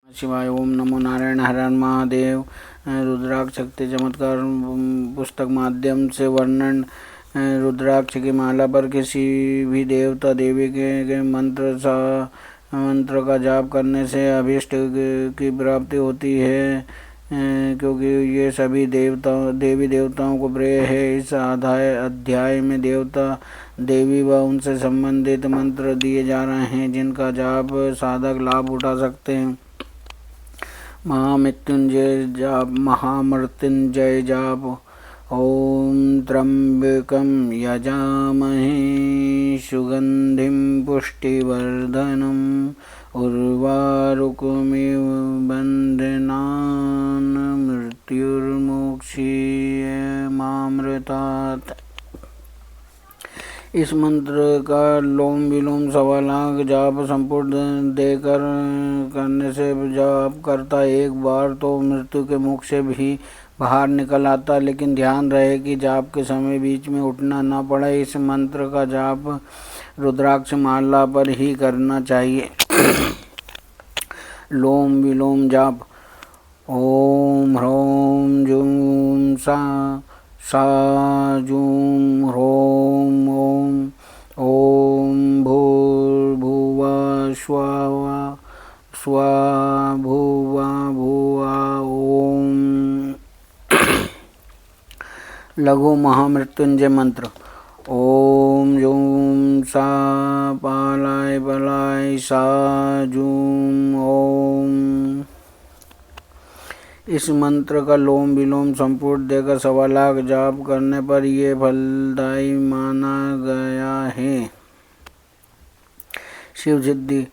शिवाय। ओम नमो नारायण। हर हर महादेव। रुद्राक्ष शक्ति चमत्कार पुस्तक माध्यम से वर्णन। रुद्राक्ष की माला पर किसी भी देवता देवी के मंत्र का जाप करने से अभीष्ट की प्राप्ति होती है, क्योंकि ये सभी देवी देवताओं को प्रिय है। इस अध्याय में देवता देवी व उनसे संबंधित मंत्र दिए जा रहे हैं, जिनका जाप साधक लाभ उठा सकते हैं। महामृत्युंजय जाप। ओम त्र्यंबकं यजामहे सुगंधिं पुष्टिवर्धनम् उर्वारुकमिव बन्धनान् मृत्युर्मुक्षीयमामृतात्। इस मंत्र का लोम विलोम 1.25 लाख जाप संपूर्ण देकर करने से जाप करता एक बार तो मृत्यु के मुख से भी बाहर निकल आता, लेकिन ध्यान रहे कि जाप के समय बीच में उठना न पड़े। इस मंत्र का जाप रुद्राक्ष माला पर ही करना चाहिए। लोम विलोम जाप। ओम ह्रौं जूं सा जूं ह्रौं ओम। ओम भूर्भुवः स्वः भुवः भुवः ओम। लघु महामृत्युंजय मंत्र। ओम जूं सा पालाय पलाय सा जूं ओम। इस मंत्र का लोम विलोम संपूर्ण देकर 1.25 लाख जाप करने पर यह फलदायी माना गया है। शिव सिद्धि।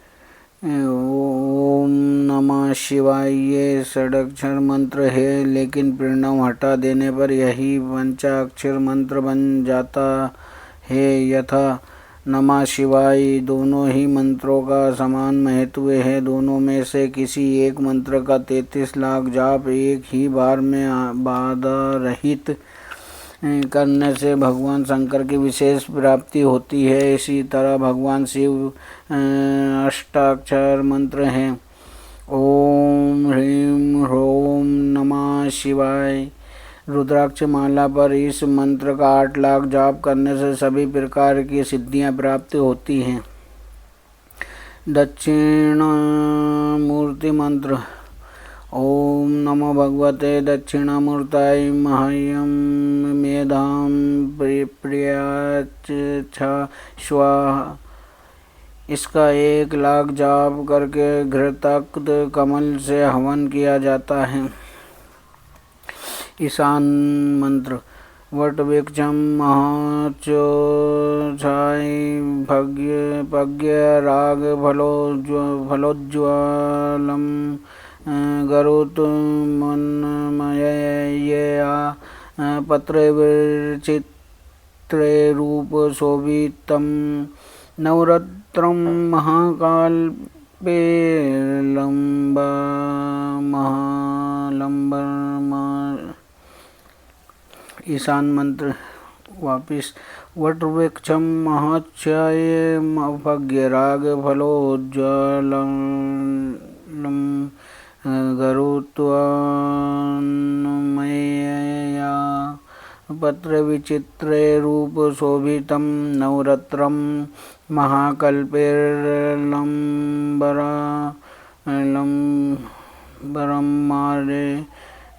ओम नमः शिवाय ये षडाक्षर मंत्र है, लेकिन प्रणव हटा देने पर यही पंचाक्षर मंत्र बन जाता है। यथा नमः शिवाय दोनों ही मंत्रों का समान महत्व है। दोनों में से किसी एक मंत्र का 33 लाख जाप एक ही बार में बाधा रहित करने से भगवान शंकर की विशेष प्राप्ति होती है। इसी तरह भगवान शिव अष्टाक्षर मंत्र हैं। ओम ह्रीं ह्रौं नमः शिवाय। रुद्राक्ष माला पर इस मंत्र का 8 लाख जाप करने से सभी प्रकार की सिद्धियां प्राप्त होती हैं। दक्षिणामूर्ति मंत्र। ओम नमो भगवते दक्षिणामूर्ताय मह्यं मेधां प्रयच्छ स्वाहा। इसका 1 लाख जाप करके घृताक्त कमल से हवन किया जाता है। ईशान मंत्र। वट वृक्षं महच्चोच्छाय पज्ञ राग फलोज्ज्वलं गरुत्मन्मयया पत्रविचित्रे रूप शोभितं नवरत्रं महाकाल्पे ईशान मंत्र वापिस। वट वृक्षं महच्छाय पज्ञराग फलोज्ज्वलं गरुत्मन्मयया पत्रविचित्रे रूप शोभितं नवरत्रं महाकल्पेर्लम्बरं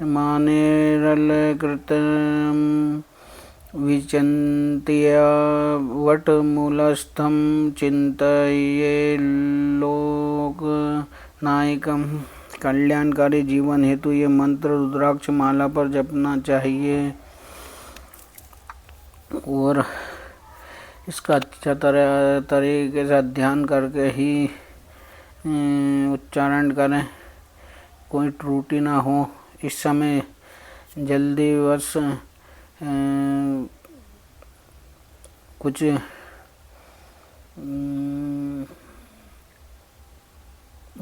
मानेरलकृतं विचिन्त्य वटमूलस्थं चिन्तये लोकनायकं। कल्याणकारी जीवन हेतु ये मंत्र रुद्राक्ष माला पर जपना चाहिए और इसका अच्छा तरीके से ध्यान करके ही उच्चारण करें, कोई त्रुटि ना हो। इस समय जल्दीवश कुछ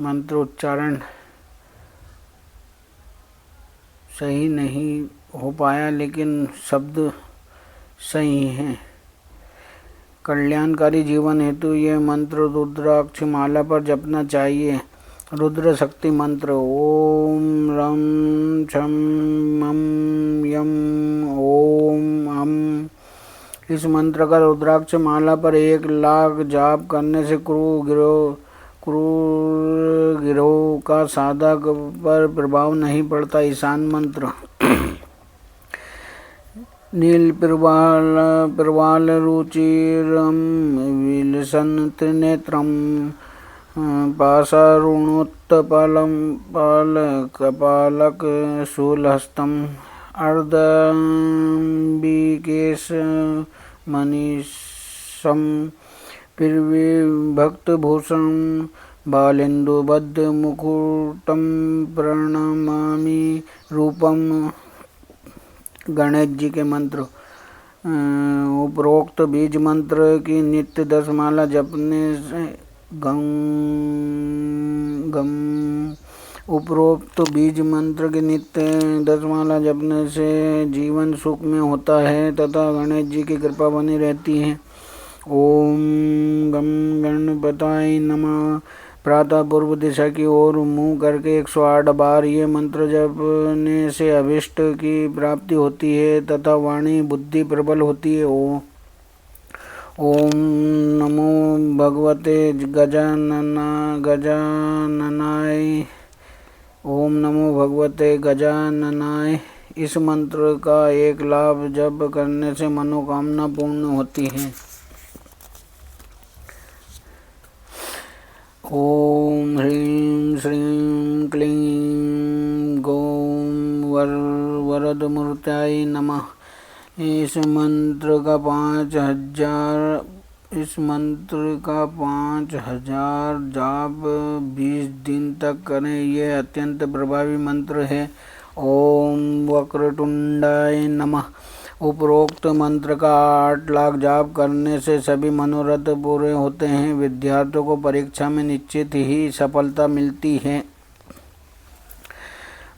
मंत्र उच्चारण सही नहीं हो पाया, लेकिन शब्द सही हैं। कल्याणकारी जीवन हेतु ये मंत्र रुद्राक्ष माला पर जपना चाहिए रुद्र शक्ति मंत्र। ओम रम छम मम यम ओम हम। इस मंत्र का रुद्राक्ष माला पर 1,00,000 जाप करने से क्रूर गिरोह का साधक पर प्रभाव नहीं पड़ता। ईशान मंत्र। नील प्रवाल रुचिरम विलसन त्रिनेत्रम पाशारुणोत्पलम पालक शूलहस्तम अर्धम्बिकेश मनीषम भक्तभूषण बालेन्दुबद्ध मुकुटम प्रणमामि रूपम। गणेश जी के मंत्र। उपरोक्त बीज मंत्र की नित्य 10 माला जपने से उपरोक्त बीज मंत्र की नित्य 10 माला जपने से जीवन सुख में होता है तथा गणेश जी की कृपा बनी रहती है। ओम गम गणपताय नमः। प्रातः पूर्व दिशा की ओर मुँह करके 108 बार ये मंत्र जपने से अभिष्ट की प्राप्ति होती है तथा वाणी बुद्धि प्रबल होती है। ओम नमो भगवते गजाननाय। ओम नमो भगवते गजाननाय। इस मंत्र का एक लाभ जप करने से मनोकामना पूर्ण होती है। ओम ह्रीं श्रीं क्लीं गौं वरदमूर्त्याय नमः। इस मंत्र का 5,000 जाप 20 दिन तक करें। यह अत्यंत प्रभावी मंत्र है। ओम वक्रतुंडाय नमः। उपरोक्त मंत्र का 8,00,000 जाप करने से सभी मनोरथ पूरे होते हैं। विद्यार्थियों को परीक्षा में निश्चित ही सफलता मिलती है।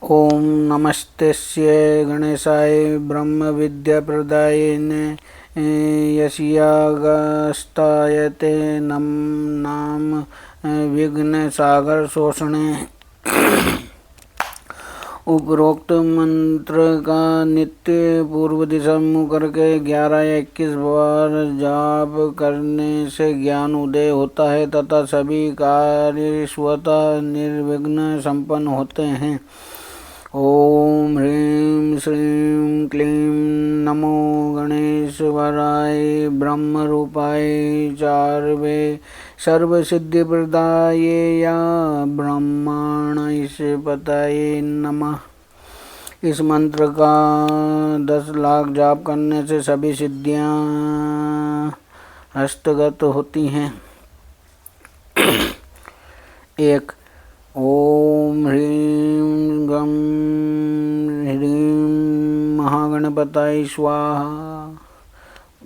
ओम नमस्तेस्य गणेशाय ब्रह्म विद्या प्रदायिने यस्यागस्तायते नाम विघ्न सागर शोषणे। उपरोक्त मंत्र का नित्य पूर्व दिशा मुँह करके 11 या 21 बार जाप करने से ज्ञान उदय होता है तथा सभी कार्य स्वतः निर्विघ्न संपन्न होते हैं। ओम ह्रीं श्रीं क्लीं नमो गणेशवराय ब्रह्मरूपाय चार्वे सर्वसिद्धिप्रदाये या ब्रह्माणस्पतये नमः। इस मंत्र का 10,00,000 जाप करने से सभी सिद्धियां हस्तगत होती हैं। 1 ओम ह्रीं गं ह्रीं महागणपताय स्वाहा।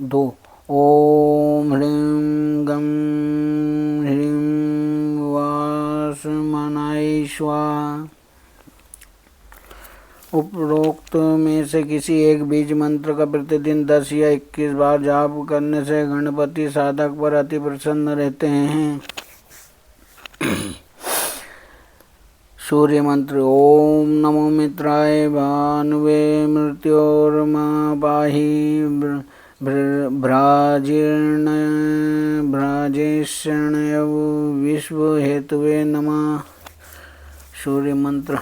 2 ओम ह्रीं गं ह्रीं वासमनाय स्वाहा। उपरोक्त में से किसी एक बीज मंत्र का प्रतिदिन 10 या 21 बार जाप करने से गणपति साधक पर अति प्रसन्न रहते हैं। सूर्य मंत्र। ओम नमो मित्राय भानुवे मृत्योर्मा पाहि भ्राजेष्णय विश्व हेतुवे नमः। सूर्य मंत्र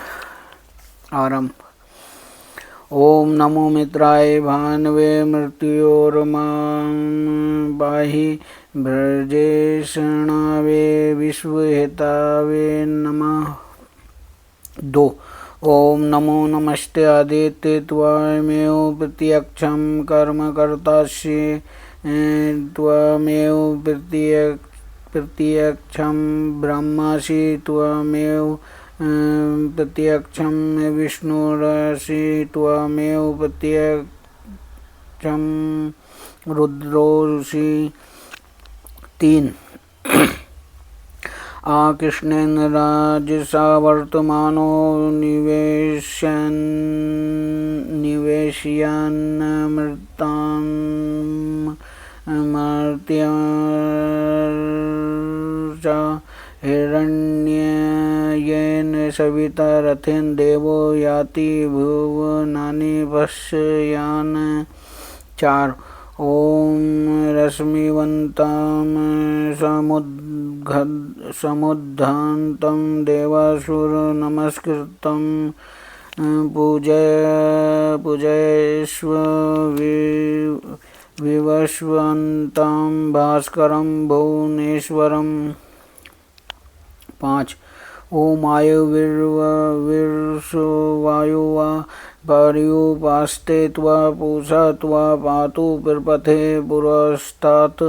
आरंभ। ओम नमो मित्राय भानुवे मृत्योर्मा पाहि भ्राजेष्णवे विश्व हेतवे नमः। 2 ओम नमो नमस्ते आदित्य त्वमेव प्रत्यक्षं कर्म कर्तासि त्वमेव प्रत्यक्षं ब्रह्मासि त्वमेव प्रत्यक्षं विष्णुरसि त्वमेव प्रत्यक्षं रुद्रोसि। 3 कृष्णेन राजसा वर्तमानो निवेशयन्नमृतां मर्त्या च हिरण्ययज्ञ सविता रथेन देवो याति भुवनानि पश्यन्। 4 ओम रश्मिवन्तं समुद्धान्तं देवासुर नमस्कृतं पूजयस्व विवस्वन्तं भास्करं भुवनेश्वरम्। 5 ओम आयुर्विर्वायुवा पर्युपास्ते त्वा पूषा त्वा पातु प्रपथे पुरस्तात्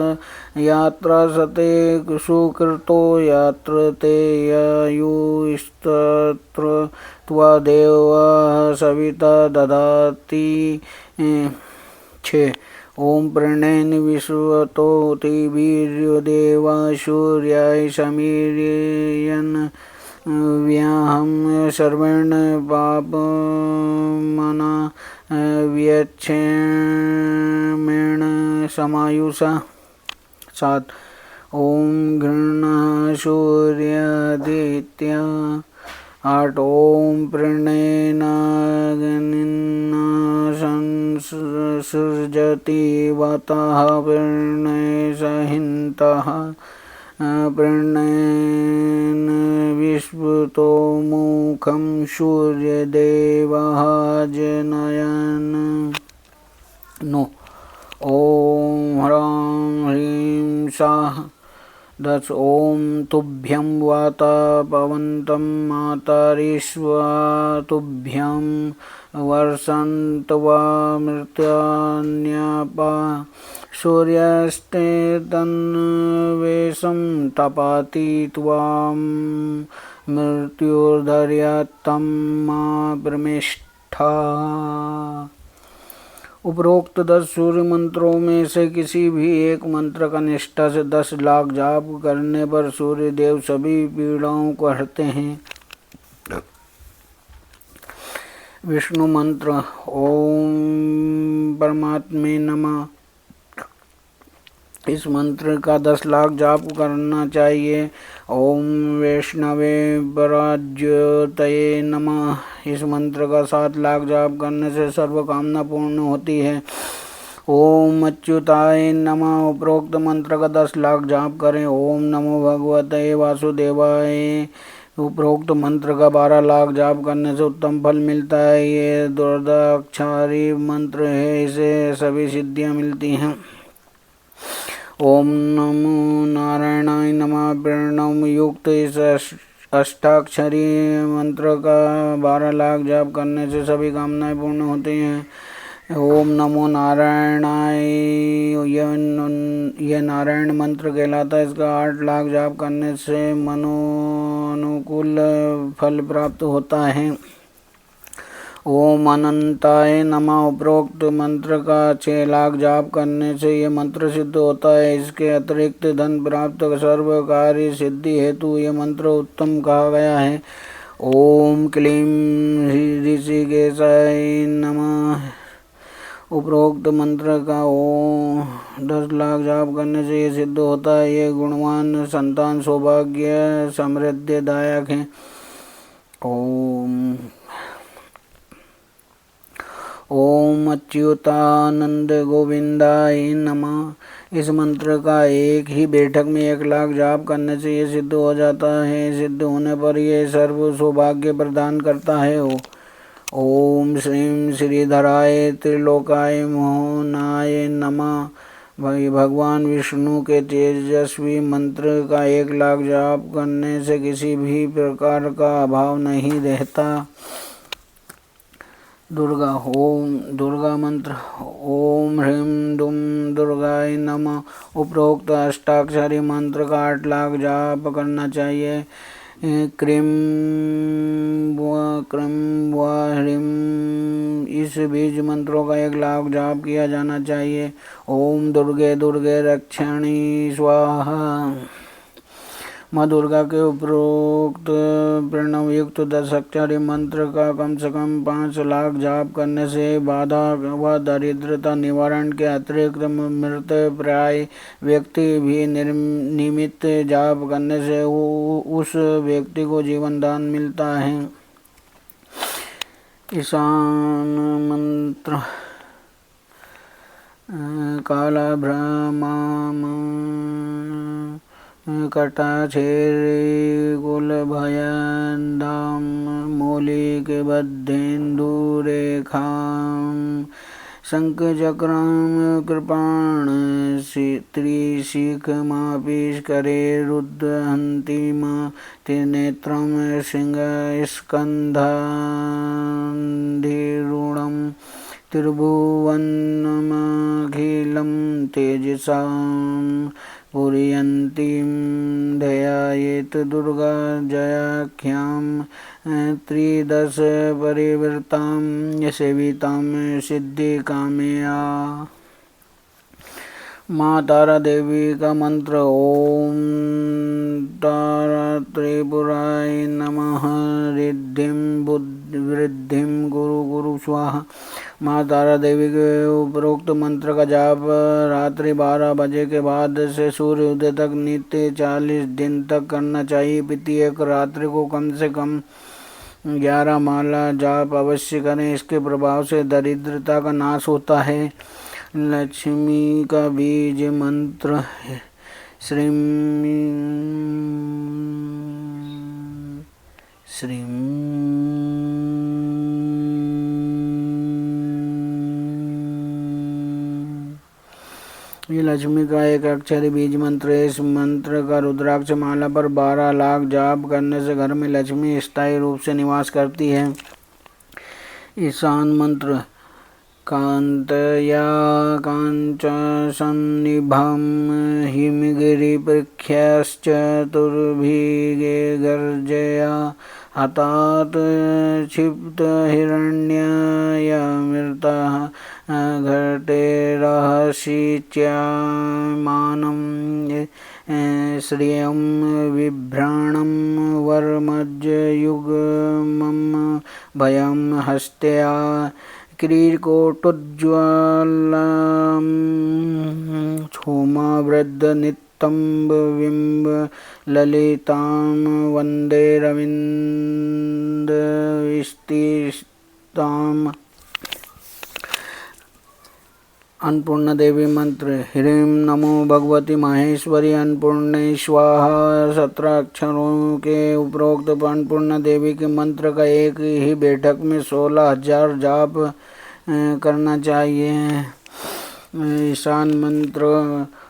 यात्रा सते सुकृतो यात्र ते यायुस्तत्र त्वा देवः सविता ददाति। 6 ओम प्रणयन विश्वतोति वीर्यो देवा सूर्याय समीरयन् व्याहम सर्वेण पापमना व्यक्षेमेण समायुषा। 7 ओम घृणः सूर्यादित्या। 8 ओम प्रणयनाग्निना संसृजति वाताः प्रणयसहितः प्रणयन विश्वतो मुखं सूर्यदेवः जनयन्। 9 ओम ह्रां ह्रीं साः। 10 ओम तुभ्यं वातापवन्तं मातरिश्वा तुभ्यं वर्षन्त्वा मृत्यान्यापा सूर्यस्ते तन्वेषं तपाति त्वां मृत्युर्धर्यतं मा प्रमिष्ठा। उपरोक्त 10 सूर्य मंत्रों में से किसी भी एक मंत्र का निष्ठा से 10 लाख जाप करने पर सूर्य देव सभी पीड़ाओं को हरते हैं। विष्णु मंत्र। ओम परमात्मे नमः। इस मंत्र का 10 लाख जाप करना चाहिए। ओम वैष्णवे पराज्योतये नमः। इस मंत्र का 7 लाख जाप करने से सर्व कामना पूर्ण होती है। ओम अच्युताय नमः। उपरोक्त मंत्र का 10 लाख जाप करें। ओम नमो भगवते वासुदेवाय। उपरोक्त मंत्र का 12 लाख जाप करने से उत्तम फल मिलता है। ये दुर्दाक्षारी मंत्र है, इसे सभी सिद्धियां मिलती हैं। ओम नमो नारायणाय नमः। प्रणव युक्त इस अष्टाक्षरी मंत्र का 12 लाख जाप करने से सभी कामनाएं पूर्ण होती हैं। ओम नमो नारायणाय। यह नारायण मंत्र कहलाता है। इसका 8 लाख जाप करने से मनोनुकूल फल प्राप्त होता है। ओम अनंताय नमः। उपरोक्त मंत्र का 6 लाख जाप करने से यह मंत्र सिद्ध होता है। इसके अतिरिक्त धन प्राप्त सर्व कार्य सिद्धि हेतु यह मंत्र उत्तम कहा गया है। ओम क्लीं ऋषिकेशाय नमः। उपरोक्त मंत्र का 10 लाख जाप करने से यह सिद्ध होता है। ये गुणवान संतान सौभाग्य समृद्धिदायक है। ओम अच्युतानंद गोविंदाय नमः। इस मंत्र का एक ही बैठक में 1 लाख जाप करने से यह सिद्ध हो जाता है। सिद्ध होने पर यह सर्व सौभाग्य प्रदान करता है। ओम श्रीं श्रीधराय त्रिलोकाय मोहनाय नमः। भगवान विष्णु के तेजस्वी मंत्र का 1 लाख जाप करने से किसी भी प्रकार का अभाव नहीं रहता। दुर्गा। ओम दुर्गा मंत्र। ओम ह्रीं दुम दुर्गाय नमः। उपरोक्त अष्टाक्षरी मंत्र का 8 लाख जाप करना चाहिए। क्रीं ह्रीं इस बीज मंत्रों का 1 लाख जाप किया जाना चाहिए। ओम दुर्गे दुर्गे रक्षणी स्वाहा। माँ दुर्गा के उपरोक्त प्रणव युक्त 10 अक्षरी मंत्र का कम से कम 5 लाख जाप करने से बाधा व दरिद्रता निवारण के अतिरिक्त मृत प्राय व्यक्ति भी नियमित जाप करने से उस व्यक्ति को जीवन दान मिलता है। ईशान मंत्र। कालभ्रमां कटाक्षेरी कुलभयन्दां मौलिकबद्धेन्दुरेखां शङ्खचक्रां कृपाण त्रिशिखमापिष्करे रुद्रहन्तीं त्रिनेत्रं सिंहस्कन्धान्धिरूढं त्रिभुवनमखिलं तेजसां पुरीयन्तीं ध्यायेत् दुर्गा जयाख्यां त्रिदश परिवृतां सेवितां सिद्धिकामया। माँ तारा देवी का मंत्र। ओम तारा त्रिपुराय नमः। रिद्धिं वृद्धिं गुरु गुरु स्वाहा। माँ तारा देवी के उपरोक्त मंत्र का जाप रात्रि 12 बजे के बाद से सूर्य उदय तक नित्य 40 दिन तक करना चाहिए। प्रत्येक रात्रि को कम से कम 11 माला जाप अवश्य करें। इसके प्रभाव से दरिद्रता का नाश होता है। लक्ष्मी का बीज मंत्र है श्रीं श्रीं। ये लक्ष्मी का एक अक्षरी बीज मंत्र है। इस मंत्र का रुद्राक्ष माला पर 12 लाख जाप करने से घर में लक्ष्मी स्थायी रूप से निवास करती है। ईशान मंत्र। कांतया कांचनसन्निभं हिमगिरिप्रख्यश्चतुर्भिगे गर्जया हतात् क्षिप्तहिरण्ययमृतः घटे रहसि च्यमानं श्रियं बिभ्राणं वरमज्जयुग्मं भयं हस्त्या किरीटोज्ज्वलं क्षोमावृद्धनितम्बविम्ब ललितां वन्दे रविन्दविस्तिस्ताम्। अन्नपूर्णा देवी मंत्र। ह्रीं नमो भगवती माहेश्वरी अन्नपूर्णे स्वाहा। 17 अक्षरों के उपरोक्त अन्नपूर्णा देवी के मंत्र का एक ही बैठक में 16,000 जाप करना चाहिए। ईशान मंत्र।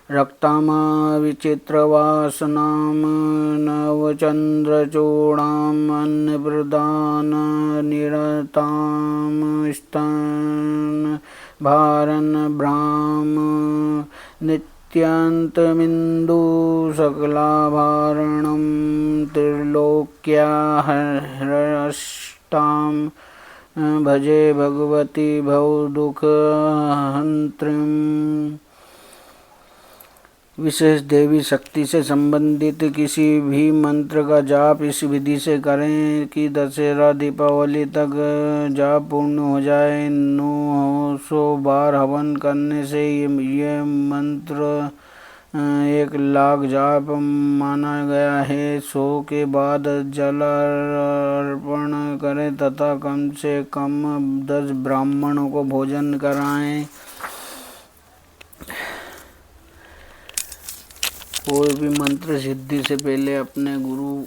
रक्तामा विचित्रवासनां नवचंद्रचूड़ां अन्नप्रदान निरतां स्तन भारन भ्राम नित्यन्तमिन्दु सकलाभरणं त्रिलोक्या हृष्टां भजे भगवती भवदुःखहन्त्रीं। विशेष देवी शक्ति से संबंधित किसी भी मंत्र का जाप इस विधि से करें कि दशहरा दीपावली तक जाप पूर्ण हो जाए। 900 बार हवन करने से ये मंत्र 1 लाख जाप माना गया है। 100 के बाद जल अर्पण करें तथा कम से कम 10 ब्राह्मणों को भोजन कराएं। कोई भी मंत्र सिद्धि से पहले अपने गुरु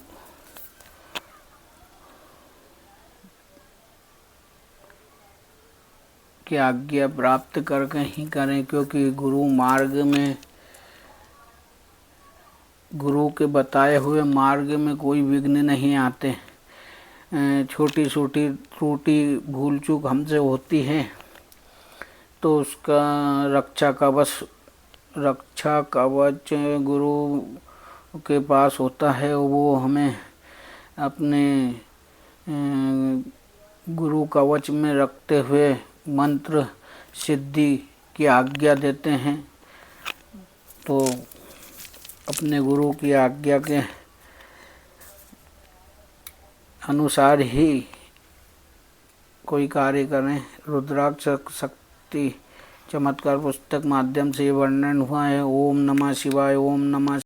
की आज्ञा प्राप्त करके ही करें, क्योंकि गुरु के बताए हुए मार्ग में कोई विघ्न नहीं आते। छोटी छोटी त्रुटि भूल चूक हमसे होती है तो उसका रक्षा कवच गुरु के पास होता है। वो हमें अपने गुरु कवच में रखते हुए मंत्र सिद्धि की आज्ञा देते हैं। तो अपने गुरु की आज्ञा के अनुसार ही कोई कार्य करें। रुद्राक्ष शक्ति चमत्कार पुस्तक माध्यम से वर्णन हुआ है। ओम नमः शिवाय, ओम नमः